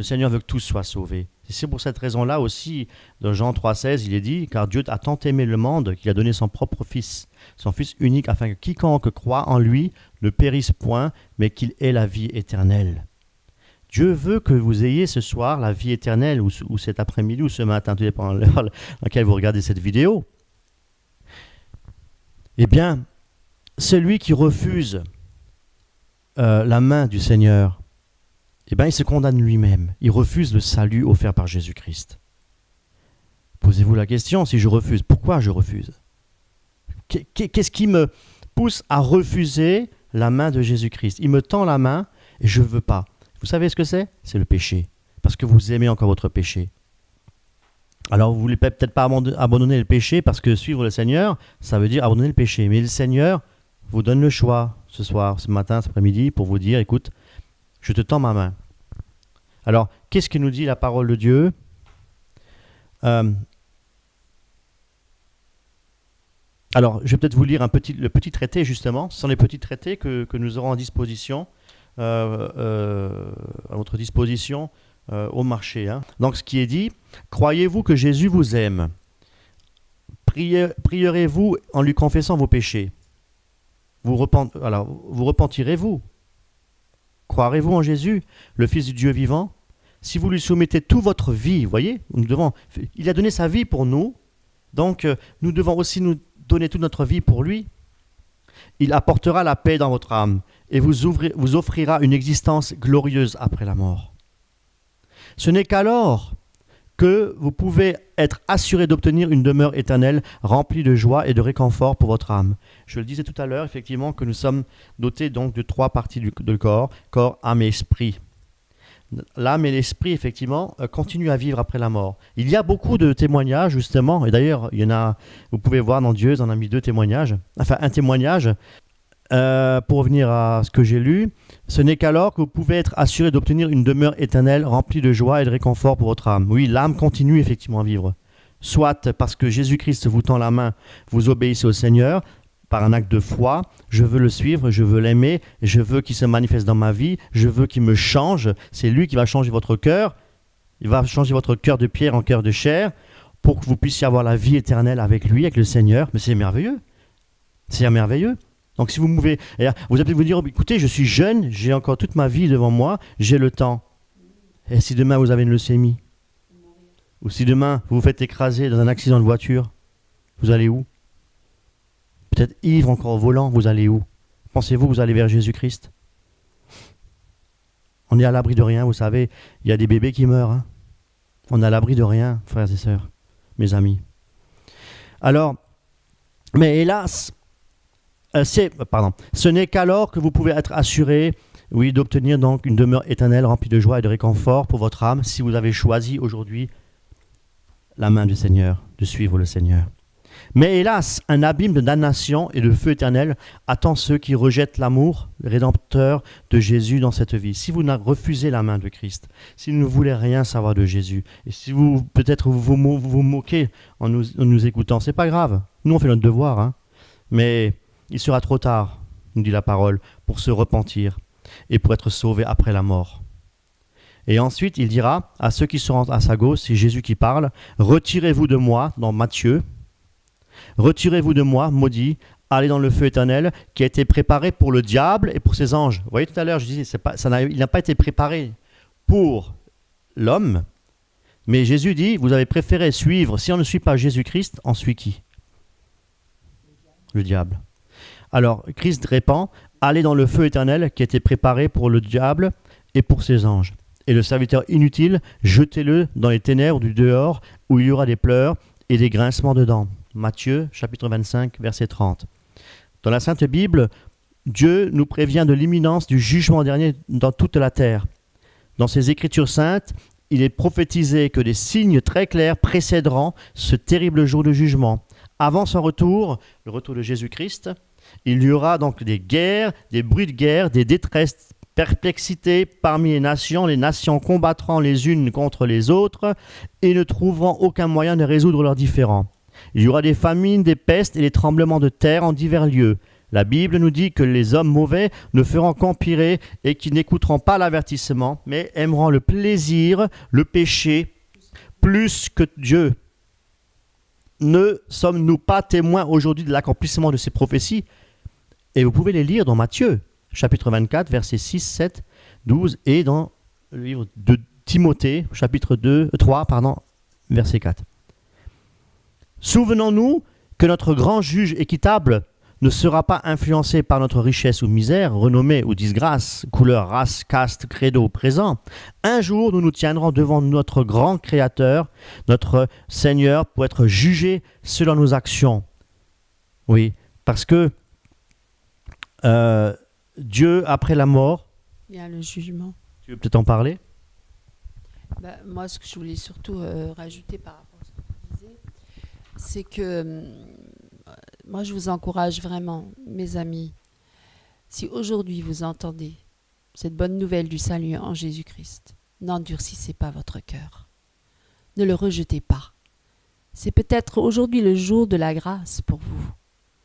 Le Seigneur veut que tous soient sauvés. Et c'est pour cette raison-là aussi, dans Jean 3,16, il est dit, car Dieu a tant aimé le monde qu'il a donné son propre Fils, son Fils unique, afin que quiconque croit en lui ne périsse point, mais qu'il ait la vie éternelle. Dieu veut que vous ayez ce soir la vie éternelle, ou cet après-midi, ou ce matin, tout dépend de l'heure dans laquelle vous regardez cette vidéo. Eh bien, celui qui refuse la main du Seigneur, eh bien, il se condamne lui-même. Il refuse le salut offert par Jésus-Christ. Posez-vous la question, si je refuse, pourquoi je refuse? Qu'est-ce qui me pousse à refuser la main de Jésus-Christ? Il me tend la main et je ne veux pas. Vous savez ce que c'est? C'est le péché. Parce que vous aimez encore votre péché. Alors, vous ne voulez peut-être pas abandonner le péché parce que suivre le Seigneur, ça veut dire abandonner le péché. Mais le Seigneur vous donne le choix ce soir, ce matin, cet après-midi, pour vous dire, écoute, je te tends ma main. Alors, qu'est-ce que nous dit la parole de Dieu? Alors, je vais peut-être vous lire le petit traité, justement. Ce sont les petits traités que nous aurons à disposition, à votre disposition au marché. Hein. Donc, ce qui est dit, croyez-vous que Jésus vous aime? Prierez-vous en lui confessant vos péchés? Vous repentirez-vous? Croirez-vous en Jésus, le Fils du Dieu vivant? Si vous lui soumettez toute votre vie, vous voyez, il a donné sa vie pour nous, donc nous devons aussi nous donner toute notre vie pour lui. Il apportera la paix dans votre âme et vous offrira une existence glorieuse après la mort. Ce n'est qu'alors que vous pouvez être assuré d'obtenir une demeure éternelle remplie de joie et de réconfort pour votre âme. Je le disais tout à l'heure, effectivement, que nous sommes dotés donc de 3 parties du corps, corps, âme et esprit. L'âme et l'esprit, effectivement, continuent à vivre après la mort. Il y a beaucoup de témoignages, justement, et d'ailleurs, il y en a, vous pouvez voir dans Dieu, on a mis 2 témoignages, enfin un témoignage. Pour revenir à ce que j'ai lu, ce n'est qu'alors que vous pouvez être assuré d'obtenir une demeure éternelle remplie de joie et de réconfort pour votre âme. Oui, l'âme continue effectivement à vivre. Soit parce que Jésus-Christ vous tend la main, vous obéissez au Seigneur par un acte de foi, je veux le suivre, je veux l'aimer, je veux qu'il se manifeste dans ma vie, je veux qu'il me change. C'est lui qui va changer votre cœur. Il va changer votre cœur de pierre en cœur de chair pour que vous puissiez avoir la vie éternelle avec lui, avec le Seigneur. Mais c'est merveilleux. C'est merveilleux. Donc si vous pouvez, vous allez peut-être vous dire, écoutez, je suis jeune, j'ai encore toute ma vie devant moi, j'ai le temps. Et si demain vous avez une leucémie? Ou si demain vous vous faites écraser dans un accident de voiture, vous allez où? Peut-être ivre encore au volant, vous allez où? Pensez-vous que vous allez vers Jésus-Christ? On est à l'abri de rien, vous savez, il y a des bébés qui meurent. Hein. On est à l'abri de rien, frères et sœurs, mes amis. Alors, mais hélas, ce n'est qu'alors que vous pouvez être assuré, oui, d'obtenir donc une demeure éternelle remplie de joie et de réconfort pour votre âme si vous avez choisi aujourd'hui la main du Seigneur, de suivre le Seigneur. Mais hélas, un abîme de damnation et de feu éternel attend ceux qui rejettent l'amour rédempteur de Jésus dans cette vie. Si vous refusez la main de Christ, si vous ne voulez rien savoir de Jésus, et si vous peut-être vous moquez en nous écoutant, c'est pas grave. Nous on fait notre devoir, hein. Mais il sera trop tard, nous dit la parole, pour se repentir et pour être sauvé après la mort. Et ensuite, il dira à ceux qui seront à sa gauche, c'est Jésus qui parle, « Retirez-vous de moi » dans Matthieu, « Retirez-vous de moi, maudit, allez dans le feu éternel qui a été préparé pour le diable et pour ses anges. » Vous voyez tout à l'heure, je disais, il n'a pas été préparé pour l'homme, mais Jésus dit, vous avez préféré suivre, si on ne suit pas Jésus-Christ, on suit qui? Le diable. Alors, Christ répond, allez dans le feu éternel qui a été préparé pour le diable et pour ses anges. Et le serviteur inutile, jetez-le dans les ténèbres du dehors où il y aura des pleurs et des grincements de dents. Matthieu, chapitre 25, verset 30. Dans la Sainte Bible, Dieu nous prévient de l'imminence du jugement dernier dans toute la terre. Dans ses Écritures saintes, il est prophétisé que des signes très clairs précéderont ce terrible jour de jugement. Avant son retour, le retour de Jésus-Christ, il y aura donc des guerres, des bruits de guerre, des détresses, perplexités parmi les nations combattront les unes contre les autres et ne trouveront aucun moyen de résoudre leurs différends. Il y aura des famines, des pestes et des tremblements de terre en divers lieux. La Bible nous dit que les hommes mauvais ne feront qu'empirer et qui n'écouteront pas l'avertissement, mais aimeront le plaisir, le péché, plus que Dieu. Ne sommes-nous pas témoins aujourd'hui de l'accomplissement de ces prophéties? Et vous pouvez les lire dans Matthieu, chapitre 24, versets 6, 7, 12, et dans le livre de Timothée, chapitre 3, verset 4. Souvenons-nous que notre grand juge équitable ne sera pas influencé par notre richesse ou misère, renommée ou disgrâce, couleur, race, caste, credo présent. Un jour, nous nous tiendrons devant notre grand Créateur, notre Seigneur, pour être jugés selon nos actions. Oui, parce que Dieu, après la mort... Il y a le jugement. Tu veux peut-être en parler? Moi, ce que je voulais surtout rajouter par rapport à ce que tu disais, c'est que moi, je vous encourage vraiment, mes amis, si aujourd'hui vous entendez cette bonne nouvelle du salut en Jésus-Christ, n'endurcissez pas votre cœur. Ne le rejetez pas. C'est peut-être aujourd'hui le jour de la grâce pour vous.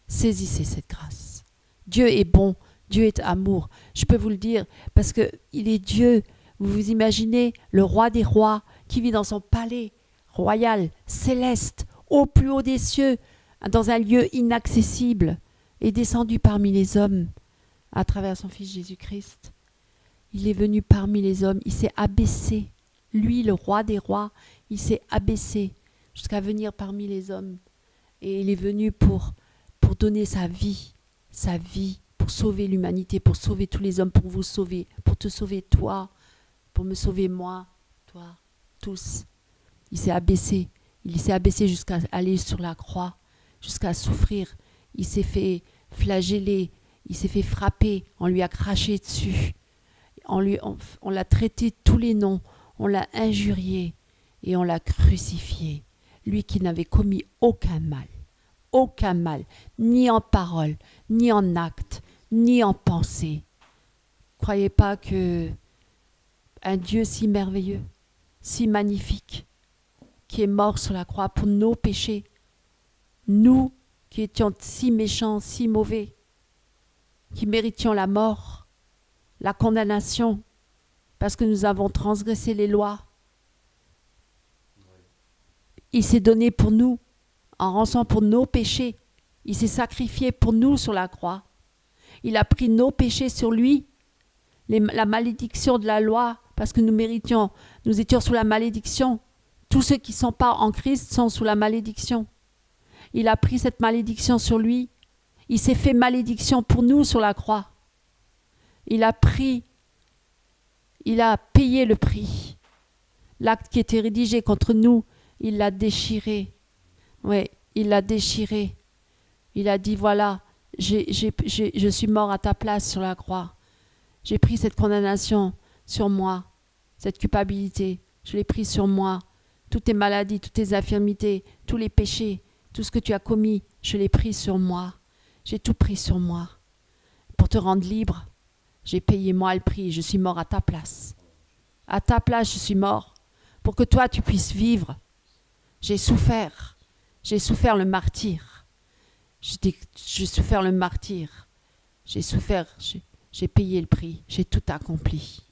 Saisissez cette grâce. Dieu est bon, Dieu est amour. Je peux vous le dire parce qu'il est Dieu. Vous vous imaginez le roi des rois qui vit dans son palais royal, céleste, au plus haut des cieux, dans un lieu inaccessible, est descendu parmi les hommes à travers son Fils Jésus-Christ. Il est venu parmi les hommes, il s'est abaissé. Lui, le roi des rois, il s'est abaissé jusqu'à venir parmi les hommes. Et il est venu pour donner sa vie, pour sauver l'humanité, pour sauver tous les hommes, pour vous sauver, pour te sauver toi, pour me sauver moi, toi, tous. Il s'est abaissé jusqu'à aller sur la croix, jusqu'à souffrir. Il s'est fait flageller, il s'est fait frapper, on lui a craché dessus, on l'a traité tous les noms, on l'a injurié et on l'a crucifié. Lui qui n'avait commis aucun mal, ni en parole, ni en acte, ni en pensée. Croyez pas que un Dieu si merveilleux, si magnifique, qui est mort sur la croix pour nos péchés, nous qui étions si méchants, si mauvais, qui méritions la mort, la condamnation, parce que nous avons transgressé les lois. Il s'est donné pour nous, en rançon pour nos péchés. Il s'est sacrifié pour nous sur la croix. Il a pris nos péchés sur lui, la malédiction de la loi, parce que nous étions sous la malédiction. Tous ceux qui ne sont pas en Christ sont sous la malédiction. Il a pris cette malédiction sur lui. Il s'est fait malédiction pour nous sur la croix. Il a payé le prix. L'acte qui était rédigé contre nous, il l'a déchiré. Oui, il l'a déchiré. Il a dit, voilà, je suis mort à ta place sur la croix. J'ai pris cette condamnation sur moi, cette culpabilité. Je l'ai pris sur moi. Toutes tes maladies, toutes tes infirmités, tous les péchés, tout ce que tu as commis, je l'ai pris sur moi. J'ai tout pris sur moi. Pour te rendre libre, j'ai payé moi le prix. Je suis mort à ta place. À ta place, je suis mort. Pour que toi, tu puisses vivre. J'ai souffert. J'ai souffert le martyre. J'ai souffert le martyre. J'ai souffert. J'ai payé le prix. J'ai tout accompli.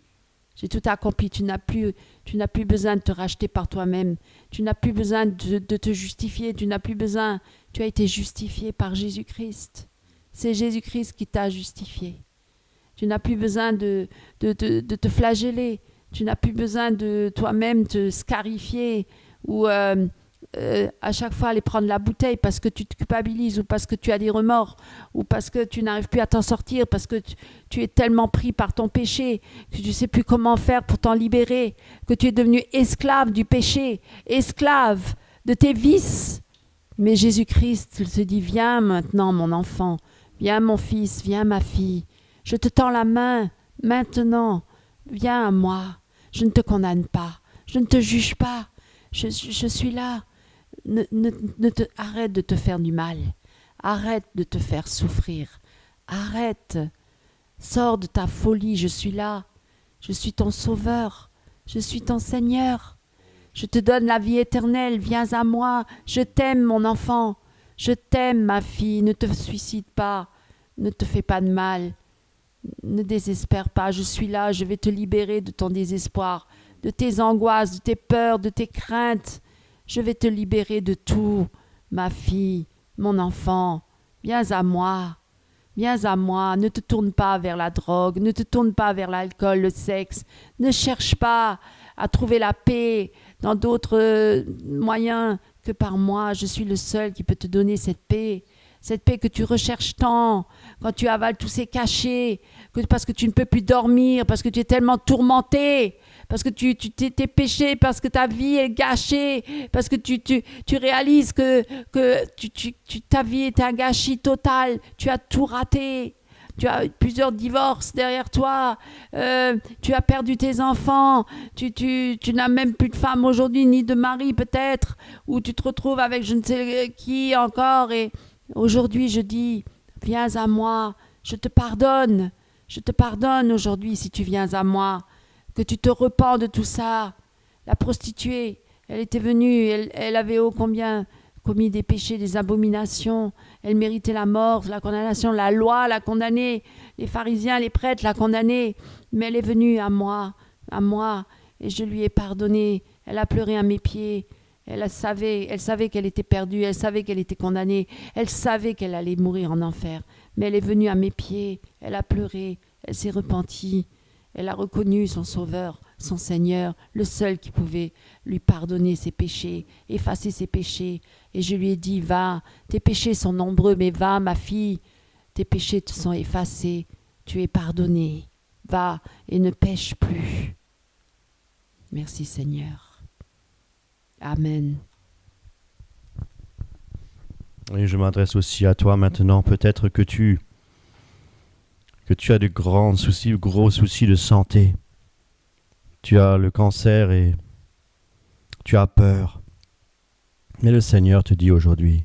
J'ai tout accompli. Tu n'as plus besoin de te racheter par toi-même. Tu n'as plus besoin de te justifier. Tu n'as plus besoin. Tu as été justifié par Jésus-Christ. C'est Jésus-Christ qui t'a justifié. Tu n'as plus besoin de te flageller. Tu n'as plus besoin de toi-même te scarifier ou à chaque fois aller prendre la bouteille parce que tu te culpabilises ou parce que tu as des remords ou parce que tu n'arrives plus à t'en sortir, parce que tu es tellement pris par ton péché que tu ne sais plus comment faire pour t'en libérer, que tu es devenu esclave du péché, esclave de tes vices. Mais Jésus-Christ, il te dit, viens maintenant mon enfant, viens mon fils, viens ma fille, je te tends la main maintenant, viens à moi, je ne te condamne pas, je ne te juge pas, je suis là. Arrête de te faire du mal, arrête de te faire souffrir, arrête, sors de ta folie, je suis là, je suis ton sauveur, je suis ton Seigneur, je te donne la vie éternelle, viens à moi, je t'aime mon enfant, je t'aime ma fille, ne te suicide pas, Ne te fais pas de mal. Ne désespère pas. Je suis là. Je vais te libérer de ton désespoir, de tes angoisses, de tes peurs, de tes craintes. Je vais te libérer de tout. Ma fille, mon enfant, viens à moi. Viens à moi. Ne te tourne pas vers la drogue. Ne te tourne pas vers l'alcool, le sexe. Ne cherche pas à trouver la paix dans d'autres moyens que par moi. Je suis le seul qui peut te donner cette paix que tu recherches tant, quand tu avales tous ces cachets, parce que tu ne peux plus dormir, parce que tu es tellement tourmenté, parce que tes péchés, parce que ta vie est gâchée, parce que tu réalises que ta vie est un gâchis total, tu as tout raté. Tu as plusieurs divorces derrière toi, tu as perdu tes enfants, tu n'as même plus de femme aujourd'hui, ni de mari peut-être, ou tu te retrouves avec je ne sais qui encore. Et aujourd'hui, je dis, viens à moi, je te pardonne aujourd'hui si tu viens à moi, que tu te repens de tout ça. La prostituée, elle était venue, elle avait ô combien commis des péchés, des abominations. Elle méritait la mort, la condamnation. La loi l'a condamnée. Les pharisiens, les prêtres l'a condamnée. Mais elle est venue à moi, et je lui ai pardonné. Elle a pleuré à mes pieds. Elle savait qu'elle était perdue. Elle savait qu'elle était condamnée. Elle savait qu'elle allait mourir en enfer. Mais elle est venue à mes pieds. Elle a pleuré. Elle s'est repentie. Elle a reconnu son Sauveur, son Seigneur, le seul qui pouvait lui pardonner ses péchés, effacer ses péchés. Et je lui ai dit, va, tes péchés sont nombreux, mais va, ma fille, tes péchés te sont effacés, tu es pardonnée. Va et ne pêche plus. Merci Seigneur. Amen. Et je m'adresse aussi à toi maintenant, peut-être que tu as de grands soucis, gros soucis de santé. Tu as le cancer et tu as peur. Mais le Seigneur te dit aujourd'hui,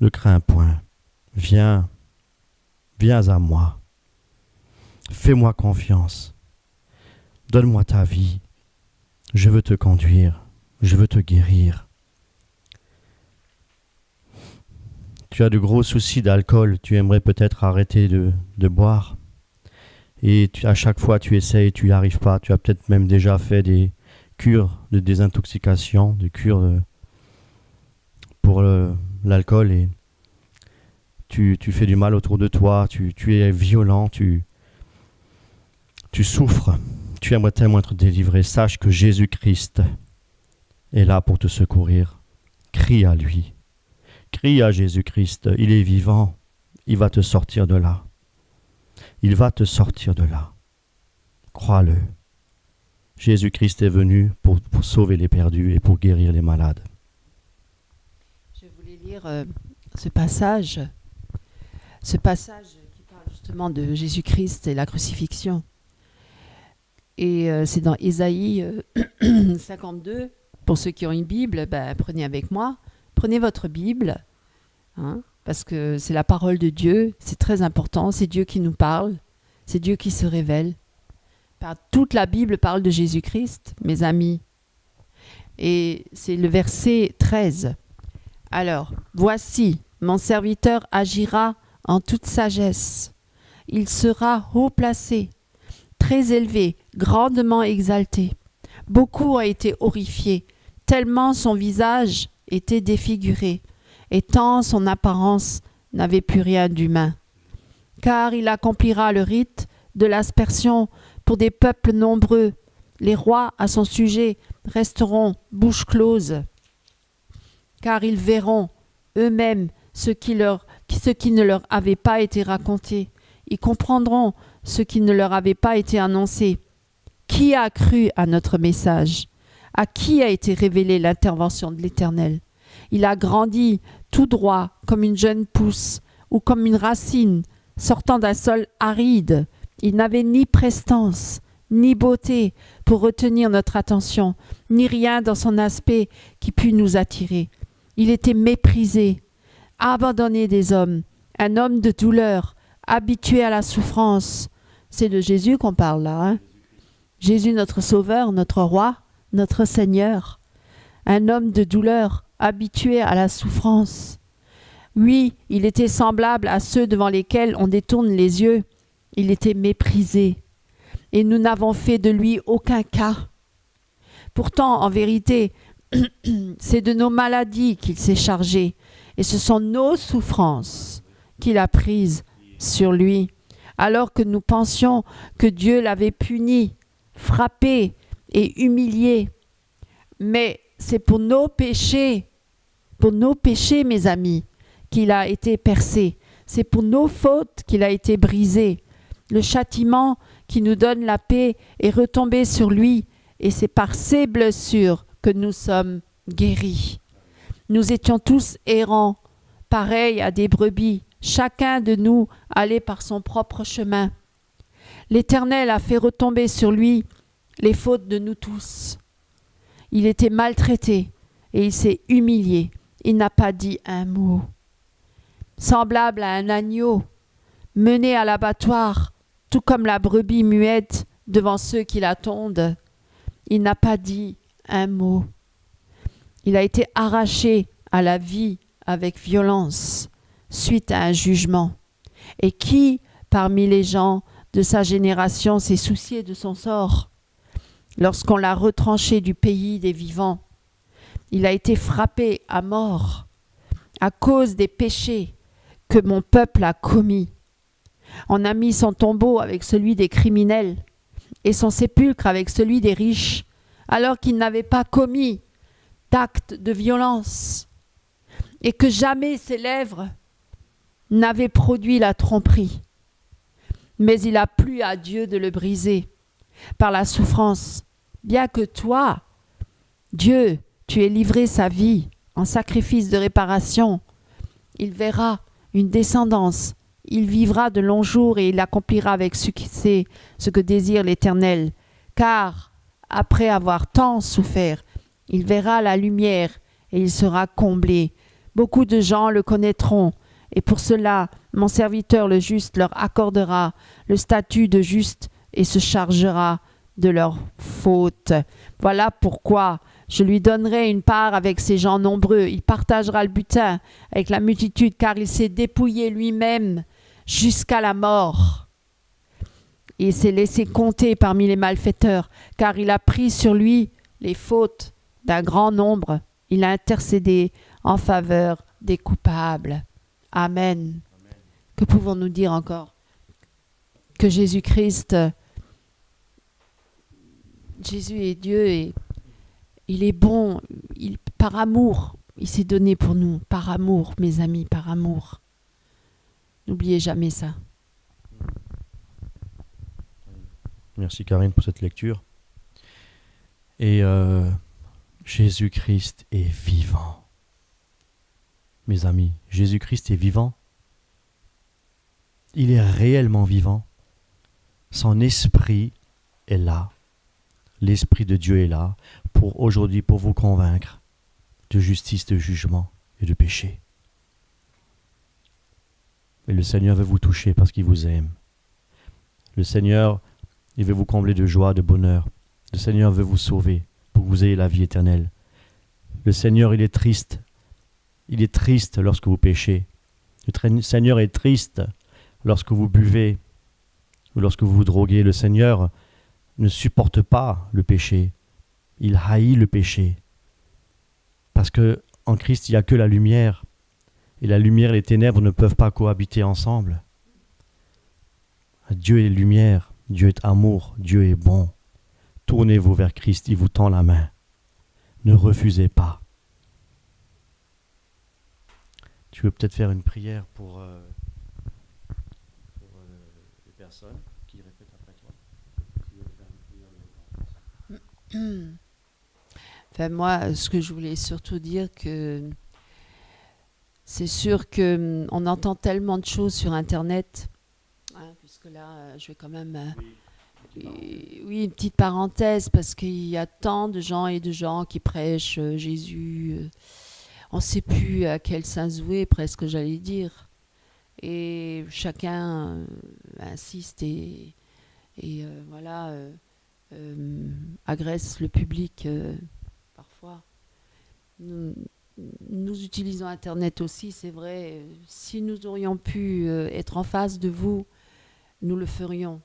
ne crains point, viens à moi. Fais-moi confiance. Donne-moi ta vie. Je veux te conduire. Je veux te guérir. Tu as de gros soucis d'alcool. Tu aimerais peut-être arrêter de boire. Et à chaque fois, tu essayes, tu n'y arrives pas. Tu as peut-être même déjà fait des cures de désintoxication, des cures pour l'alcool. Et tu fais du mal autour de toi. Tu es violent. Tu souffres. Tu aimerais tellement être délivré. Sache que Jésus-Christ est là pour te secourir. Crie à lui. Crie à Jésus-Christ. Il est vivant. Il va te sortir de là. Il va te sortir de là. Crois-le. Jésus-Christ est venu pour sauver les perdus et pour guérir les malades. Je voulais lire ce passage qui parle justement de Jésus-Christ et la crucifixion. Et c'est dans Ésaïe 52. Pour ceux qui ont une Bible, prenez avec moi. Prenez votre Bible, parce que c'est la parole de Dieu, c'est très important, c'est Dieu qui nous parle, c'est Dieu qui se révèle. Toute la Bible parle de Jésus-Christ, mes amis. Et c'est le verset 13. Alors, voici, mon serviteur agira en toute sagesse. Il sera haut placé, très élevé, grandement exalté. Beaucoup ont été horrifiés, tellement son visage était défiguré, et tant son apparence n'avait plus rien d'humain. Car il accomplira le rite de l'aspersion pour des peuples nombreux. Les rois à son sujet resteront bouche close, car ils verront eux-mêmes ce qui ne leur avait pas été raconté. Ils comprendront ce qui ne leur avait pas été annoncé. Qui a cru à notre message? À qui a été révélée l'intervention de l'Éternel? Il a grandi tout droit comme une jeune pousse ou comme une racine sortant d'un sol aride. Il n'avait ni prestance, ni beauté pour retenir notre attention, ni rien dans son aspect qui pût nous attirer. Il était méprisé, abandonné des hommes, un homme de douleur, habitué à la souffrance. C'est de Jésus qu'on parle là, Jésus notre Sauveur, notre Roi, notre Seigneur, un homme de douleur, habitué à la souffrance. Oui, il était semblable à ceux devant lesquels on détourne les yeux. Il était méprisé. Et nous n'avons fait de lui aucun cas. Pourtant, en vérité, c'est de nos maladies qu'il s'est chargé. Et ce sont nos souffrances qu'il a prises sur lui. Alors que nous pensions que Dieu l'avait puni, frappé et humilié. Mais c'est pour nos péchés, mes amis, qu'il a été percé. C'est pour nos fautes qu'il a été brisé. Le châtiment qui nous donne la paix est retombé sur lui, et c'est par ses blessures que nous sommes guéris. Nous étions tous errants, pareils à des brebis. Chacun de nous allait par son propre chemin. L'Éternel a fait retomber sur lui les fautes de nous tous. Il était maltraité et il s'est humilié. Il n'a pas dit un mot. Semblable à un agneau mené à l'abattoir, tout comme la brebis muette devant ceux qui la tondent, il n'a pas dit un mot. Il a été arraché à la vie avec violence suite à un jugement. Et qui, parmi les gens de sa génération, s'est soucié de son sort lorsqu'on l'a retranché du pays des vivants? Il a été frappé à mort à cause des péchés que mon peuple a commis. On a mis son tombeau avec celui des criminels et son sépulcre avec celui des riches, alors qu'il n'avait pas commis d'actes de violence et que jamais ses lèvres n'avaient produit la tromperie. Mais il a plu à Dieu de le briser par la souffrance, bien que toi, Dieu, tu aies livré sa vie en sacrifice de réparation. Il verra une descendance. Il vivra de longs jours et il accomplira avec succès ce que désire l'Éternel. Car, après avoir tant souffert, il verra la lumière et il sera comblé. Beaucoup de gens le connaîtront, et pour cela, mon serviteur le juste leur accordera le statut de juste et se chargera de leurs fautes. Voilà pourquoi je lui donnerai une part avec ces gens nombreux. Il partagera le butin avec la multitude, car il s'est dépouillé lui-même jusqu'à la mort. Il s'est laissé compter parmi les malfaiteurs, car il a pris sur lui les fautes d'un grand nombre. Il a intercédé en faveur des coupables. Amen. Que pouvons-nous dire encore? Que Jésus-Christ, Jésus est Dieu et il est bon, par amour, il s'est donné pour nous, par amour, mes amis, par amour. N'oubliez jamais ça. Merci Karine pour cette lecture. Et Jésus-Christ est vivant. Mes amis, Jésus-Christ est vivant. Il est réellement vivant. Son esprit est là. L'esprit de Dieu est là pour aujourd'hui, pour vous convaincre de justice, de jugement et de péché. Et le Seigneur veut vous toucher parce qu'il vous aime. Le Seigneur, il veut vous combler de joie, de bonheur. Le Seigneur veut vous sauver pour que vous ayez la vie éternelle. Le Seigneur, il est triste. Il est triste lorsque vous péchez. Le Seigneur est triste lorsque vous buvez ou lorsque vous vous droguez. Le Seigneur ne supporte pas le péché. Il haït le péché. Parce que en Christ, il n'y a que la lumière. Et la lumière et les ténèbres ne peuvent pas cohabiter ensemble. Dieu est lumière, Dieu est amour, Dieu est bon. Tournez-vous vers Christ, il vous tend la main. Ne refusez pas. Tu veux peut-être faire une prière pour les personnes qui répètent après toi. Tu veux faire une prière de Enfin, moi, ce que je voulais surtout dire, que c'est sûr qu'on entend tellement de choses sur Internet, hein, puisque là, je vais quand même... oui, une petite parenthèse, parce qu'il y a tant de gens et de gens qui prêchent Jésus. On ne sait plus à quel saint vouer, presque, j'allais dire. Et chacun insiste et voilà, agresse le public parfois. nous utilisons Internet aussi, c'est vrai. Si nous aurions pu être en face de vous, nous le ferions.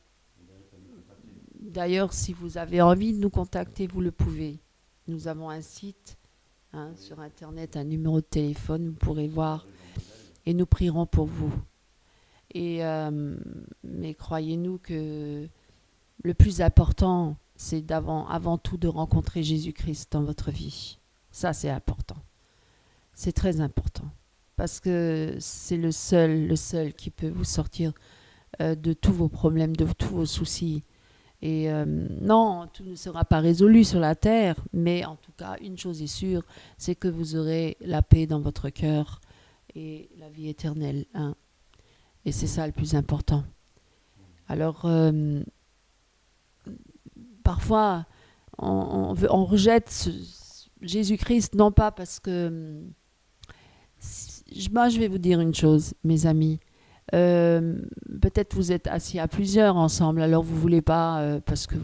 D'ailleurs, si vous avez envie de nous contacter, vous le pouvez. Nous avons un site sur Internet, un numéro de téléphone, vous pourrez voir et nous prierons pour vous. Mais croyez-nous que le plus important, c'est avant tout de rencontrer Jésus-Christ dans votre vie. Ça, c'est important. C'est très important. Parce que c'est le seul qui peut vous sortir de tous vos problèmes, de tous vos soucis. Et non, tout ne sera pas résolu sur la terre, mais en tout cas, une chose est sûre, c'est que vous aurez la paix dans votre cœur et la vie éternelle. Et c'est ça le plus important. Alors, parfois, on rejette Jésus-Christ, non pas parce que... Moi, je vais vous dire une chose, mes amis. Peut-être vous êtes assis à plusieurs ensemble, alors vous voulez pas, parce que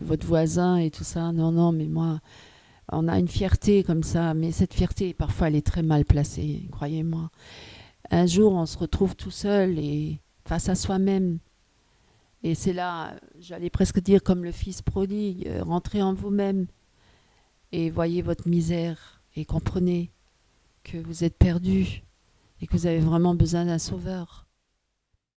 votre voisin et tout ça. Non, mais moi, on a une fierté comme ça, mais cette fierté, parfois, elle est très mal placée, croyez-moi. Un jour, on se retrouve tout seul et face à soi-même. Et c'est là, j'allais presque dire comme le fils prodigue, rentrez en vous-même et voyez votre misère et comprenez que vous êtes perdu et que vous avez vraiment besoin d'un sauveur.